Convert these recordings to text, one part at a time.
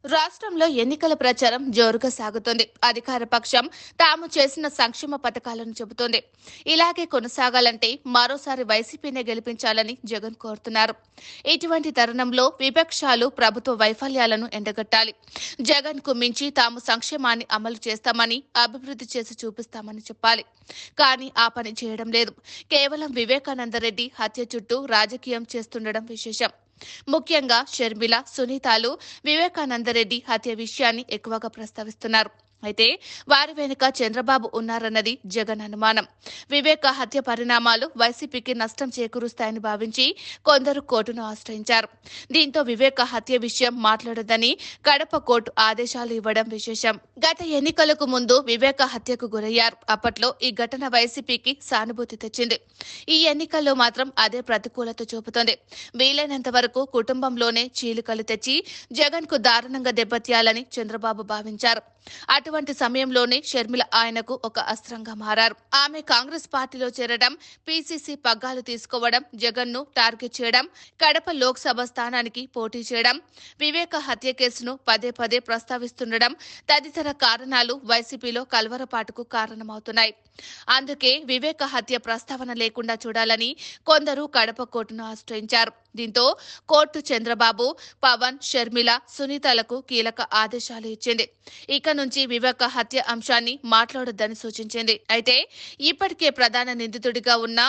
రాష్ట్రంలో ఎన్నికల ప్రచారం జోరుగా సాగుతోంది. అధికార పక్షం తాము చేసిన సంక్షేమ పథకాలను చెబుతోంది. ఇలాగే కొనసాగాలంటే మరోసారి వైసీపీనే గెలిపించాలని జగన్ కోరుతున్నారు. ఇటువంటి తరుణంలో విపక్షాలు ప్రభుత్వ వైఫల్యాలను ఎండగట్టాలి. జగన్ కు మించి తాము సంక్షేమాన్ని అమలు చేస్తామని, అభివృద్ధి చేసి చూపిస్తామని చెప్పాలి. కానీ ఆ పని చేయడం లేదు. కేవలం వివేకానందరెడ్డి హత్య చుట్టూ రాజకీయం చేస్తుండడం విశేషం. ముఖ్యంగా షర్మిల, సునీతాలు వివేకానందరెడ్డి హత్య విషయాన్ని ఎక్కువగా ప్రస్తావిస్తున్నారు. అయితే వారి వెనుక చంద్రబాబు ఉన్నారన్నది జగన్ అనుమానం. వివేక హత్య పరిణామాలు వైసీపీకి నష్టం చేకూరుస్తాయని భావించి కొందరు కోర్టును ఆశ్రయించారు. దీంతో వివేక హత్య విషయం మాట్లాడదని కడప కోర్టు ఆదేశాలు ఇవ్వడం విశేషం. గత ఎన్నికలకు ముందు వివేక హత్యకు గురయ్యారు. అప్పట్లో ఈ ఘటన వైసీపీకి సానుభూతి తెచ్చింది. ఈ ఎన్నికల్లో మాత్రం అదే ప్రతికూలత చూపుతోంది. వీలైనంత వరకు కుటుంబంలోనే చీలికలు తెచ్చి జగన్ కు దారుణంగా దెబ్బతీయాలని చంద్రబాబు భావించారు. అటువంటి సమయంలోనే షర్మిల ఆయనకు ఒక అస్త్రంగా మారారు. ఆమె కాంగ్రెస్ పార్టీలో చేరడం, పీసీసీ పగ్గాలు తీసుకోవడం, జగన్ ను టార్గెట్ చేయడం, కడప లోక్సభ స్థానానికి పోటీ చేయడం, వివేక హత్య కేసును పదే పదే ప్రస్తావిస్తుండడం తదితర కారణాలు వైసీపీలో కలవరపాటుకు కారణమవుతున్నాయి. అందుకే వివేక హత్య ప్రస్తావన లేకుండా చూడాలని కొందరు కడప కోర్టును ఆశ్రయించారు. దీంతో కోర్టు చంద్రబాబు, పవన్, షర్మిల, సునీతలకు కీలక ఆదేశాలు ఇచ్చింది. ఇక నుంచి వివేక హత్య అంశాన్ని మాట్లాడొద్దని సూచించింది. అయితే ఇప్పటికే ప్రధాన నిందితుడిగా ఉన్న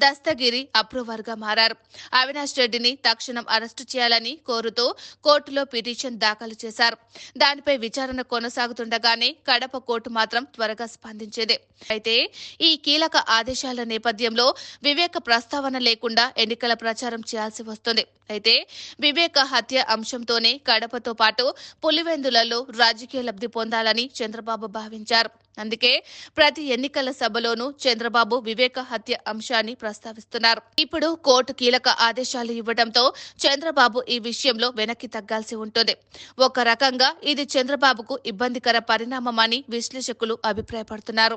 దస్తగిరి అప్రూవర్ గా మారారు. అవినాష్ రెడ్డిని తక్షణం అరెస్టు చేయాలని కోరుతూ కోర్టులో పిటిషన్ దాఖలు చేశారు. దానిపై విచారణ కొనసాగుతుండగానే కడప కోర్టు మాత్రం త్వరగా స్పందించింది. అయితే ఈ కీలక ఆదేశాల నేపథ్యంలో వివేక ప్రస్తావన లేకుండా ఎన్నికల ప్రచారం చేయాల్సి వస్తుంది. అయితే వివేక హత్య అంశంతోనే కడపతో పాటు పులివెందులలో రాజకీయ లబ్ధి పొందాలని చంద్రబాబు భావించారు. అందుకే ప్రతి ఎన్నికల సభలోనూ చంద్రబాబు వివేక హత్య అంశాన్ని ప్రస్తావిస్తున్నారు. ఇప్పుడు కోర్టు కీలక ఆదేశాలు ఇవ్వడంతో చంద్రబాబు ఈ విషయంలో వెనక్కి తగ్గాల్సి ఉంటుంది. ఒక రకంగా ఇది చంద్రబాబుకు ఇబ్బందికర పరిణామమని విశ్లేషకులు అభిప్రాయపడుతున్నారు.